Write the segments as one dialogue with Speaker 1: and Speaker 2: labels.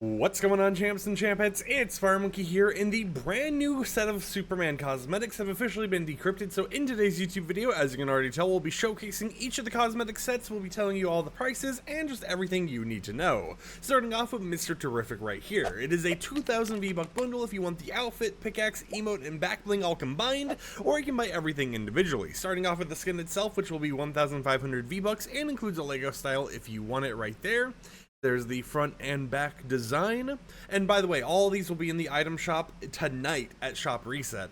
Speaker 1: What's going on, champs and champettes? It's FireMonkey here, and the brand new set of Superman cosmetics have officially been decrypted. So in today's YouTube video, as you can already tell, we'll be showcasing each of the cosmetic sets, we'll be telling you all the prices, and just everything you need to know. Starting off with Mr. Terrific right here. It is a 2,000 V-Buck bundle if you want the outfit, pickaxe, emote, and back bling all combined, or you can buy everything individually. Starting off with the skin itself, which will be 1,500 V-Bucks, and includes a Lego style if you want it right there. There's the front and back design. And by the way, all of these will be in the item shop tonight at Shop Reset.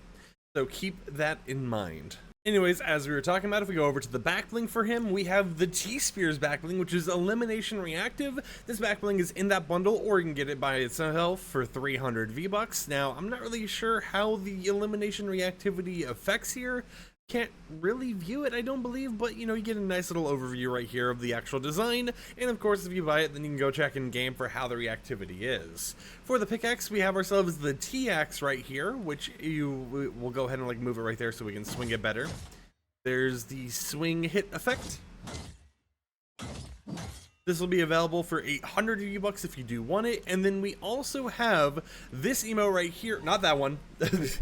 Speaker 1: So keep that in mind. Anyways, as we were talking about, if we go over to the back bling for him, we have the T-Spears back bling, which is elimination reactive. This back bling is in that bundle, or you can get it by itself for 300 V-Bucks. Now, I'm not really sure how the elimination reactivity affects here. Can't really view it, I don't believe, but you know, you get a nice little overview right here of the actual design, and of course if you buy it, then you can go check in game for how the reactivity is. For the pickaxe, we have ourselves the T-Axe right here, which we'll go ahead and like move it right there so we can swing it better. There's the swing hit effect. This will be available for 800 V-Bucks if you do want it. And then we also have this emote right here, not that one, this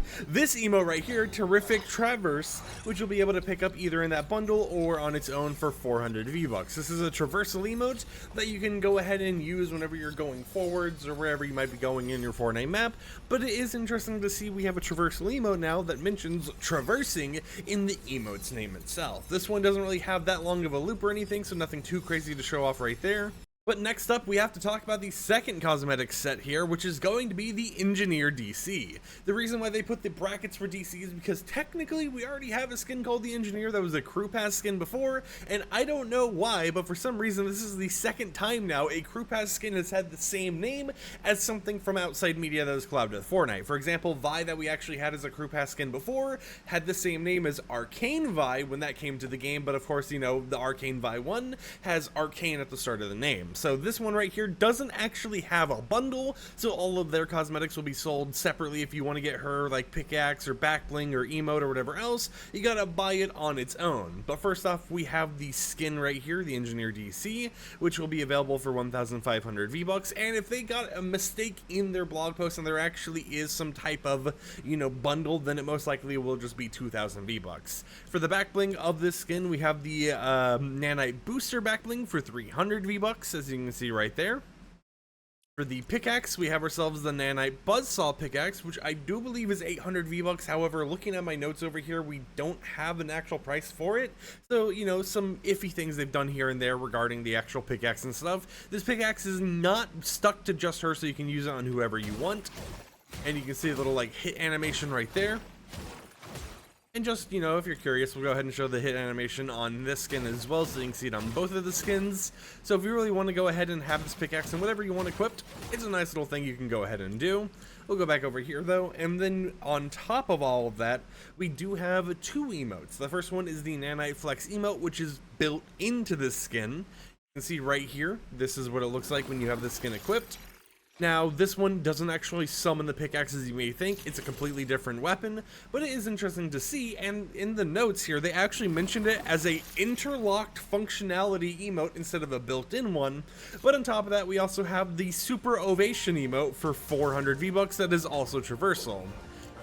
Speaker 1: emote right here, Terrific Traverse, which you'll be able to pick up either in that bundle or on its own for 400 V-Bucks. This is a traversal emote that you can go ahead and use whenever you're going forwards or wherever you might be going in your Fortnite map. But it is interesting to see we have a traversal emote now that mentions traversing in the emote's name itself. This one doesn't really have that long of a loop or anything, so nothing too crazy to show off right there. But next up, we have to talk about the second cosmetic set here, which is going to be the Engineer DC. The reason why they put the brackets for DC is because technically we already have a skin called the Engineer that was a Crew Pass skin before, and I don't know why, but for some reason this is the second time now a Crew Pass skin has had the same name as something from outside media that was collabed with Fortnite. For example, Vi that we actually had as a Crew Pass skin before had the same name as Arcane Vi when that came to the game, but of course, you know, the Arcane Vi one has Arcane at the start of the name. So this one right here doesn't actually have a bundle, so all of their cosmetics will be sold separately. If you want to get her like pickaxe or back bling or emote or whatever else, you gotta buy it on its own. But first off, we have the skin right here, the Engineer DC, which will be available for 1,500 V-Bucks. And if they got a mistake in their blog post and there actually is some type of, you know, bundle, then it most likely will just be 2,000 V-Bucks. For the back bling of this skin, we have the Nanite Booster back bling for 300 V-Bucks, as you can see right there. For the pickaxe, we have ourselves the Nanite Buzzsaw pickaxe, which I do believe is 800 V-Bucks. However, looking at my notes over here, we don't have an actual price for it. So, you know, some iffy things they've done here and there regarding the actual pickaxe and stuff. This pickaxe is not stuck to just her, so you can use it on whoever you want. And you can see a little like hit animation right there. And just, you know, if you're curious, we'll go ahead and show the hit animation on this skin as well, so you can see it on both of the skins. So if you really want to go ahead and have this pickaxe and whatever you want equipped, it's a nice little thing you can go ahead and do. We'll go back over here though, and then on top of all of that, we do have two emotes. The first one is the Nanite Flex emote, which is built into this skin. You can see right here, this is what it looks like when you have this skin equipped. Now, this one doesn't actually summon the pickaxe as you may think. It's a completely different weapon, but it is interesting to see, and in the notes here, they actually mentioned it as a interlocked functionality emote instead of a built-in one. But on top of that, we also have the Super Ovation emote for 400 V-Bucks that is also traversal.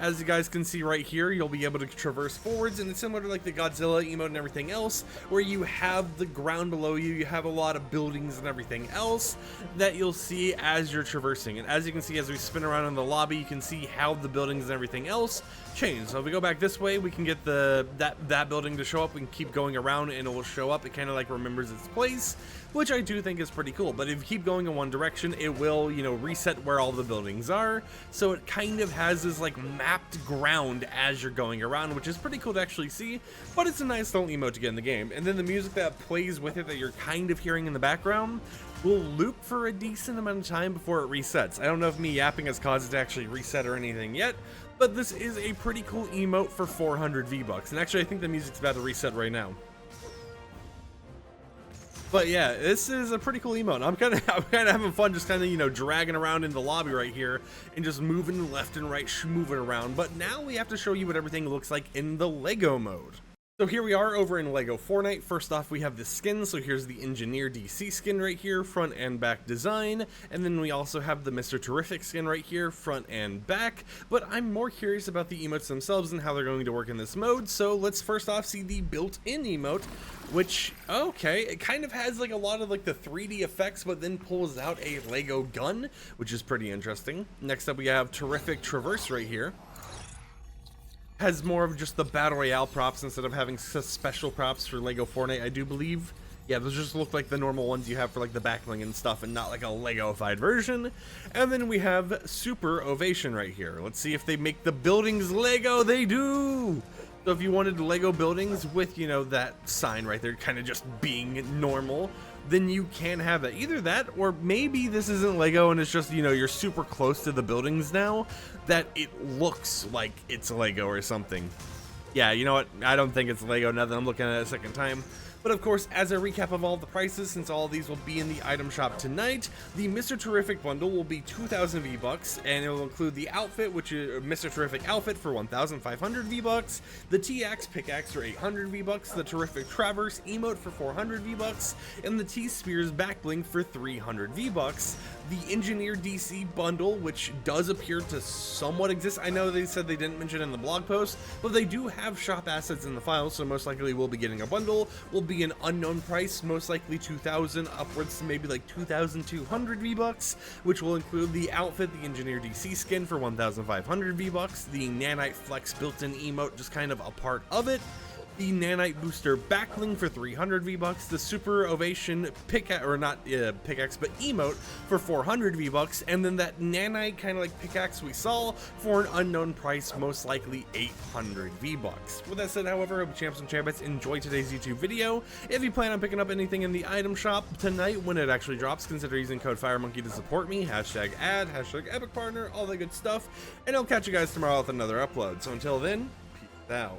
Speaker 1: As you guys can see right here, you'll be able to traverse forwards, and it's similar to like the Godzilla emote and everything else, where you have the ground below you, you have a lot of buildings and everything else that you'll see as you're traversing. And as you can see, as we spin around in the lobby, you can see how the buildings and everything else change. So if we go back this way, we can get that building to show up. We can keep going around and it will show up. It kind of like remembers its place, which I do think is pretty cool. But if you keep going in one direction, it will, you know, reset where all the buildings are. So it kind of has this like mapped ground as you're going around, which is pretty cool to actually see. But it's a nice little emote to get in the game. And then the music that plays with it that you're kind of hearing in the background will loop for a decent amount of time before it resets. I don't know if me yapping has caused it to actually reset or anything yet, but this is a pretty cool emote for 400 V-Bucks. And actually, I think the music's about to reset right now. But yeah, this is a pretty cool emote. I'm kind of having fun just kind of, you know, dragging around in the lobby right here and just moving left and right, moving around. But now we have to show you what everything looks like in the Lego mode. So here we are over in Lego Fortnite. First off, we have the skin. So here's the Engineer DC skin right here, front and back design. And then we also have the Mr. Terrific skin right here, front and back. But I'm more curious about the emotes themselves and how they're going to work in this mode. So let's first off see the built-in emote, which, okay, it kind of has like a lot of like the 3D effects, but then pulls out a Lego gun, which is pretty interesting. Next up, we have Terrific Traverse right here. Has more of just the Battle Royale props instead of having special props for Lego Fortnite, I do believe. Yeah, those just look like the normal ones you have for like the backbling and stuff, and not like a Lego-ified version. And then we have Super Ovation right here. Let's see if they make the buildings Lego. They do! So if you wanted Lego buildings with, you know, that sign right there kind of just being normal, then you can have that. Either that, or maybe this isn't Lego and it's just, you know, you're super close to the buildings now that it looks like it's Lego or something. Yeah, you know what? I don't think it's Lego now that I'm looking at it a second time. But of course, as a recap of all the prices, since all of these will be in the item shop tonight, the Mr. Terrific bundle will be 2,000 V-Bucks, and it will include the outfit, which is Mr. Terrific outfit for 1,500 V-Bucks, the T-Axe pickaxe for 800 V-Bucks, the Terrific Traverse emote for 400 V-Bucks, and the T-Spears backbling for 300 V-Bucks. The Engineer DC bundle, which does appear to somewhat exist. I know they said they didn't mention it in the blog post, but they do have shop assets in the file, so most likely we'll be getting a bundle. Will be an unknown price, most likely 2,000 upwards to maybe like 2,200 V-Bucks, which will include the outfit, the Engineer DC skin for 1,500 V-Bucks, the Nanite Flex built-in emote, just kind of a part of it, the Nanite Booster backbling for 300 V-Bucks, the Super Ovation pickaxe, or not pickaxe, but emote for 400 V-Bucks, and then that Nanite kind of like pickaxe we saw for an unknown price, most likely 800 V-Bucks. With that said, however, I hope champs and champions enjoy today's YouTube video. If you plan on picking up anything in the item shop tonight when it actually drops, consider using code FireMonkey to support me, hashtag ad, hashtag epic partner, all that good stuff, and I'll catch you guys tomorrow with another upload. So until then, peace out.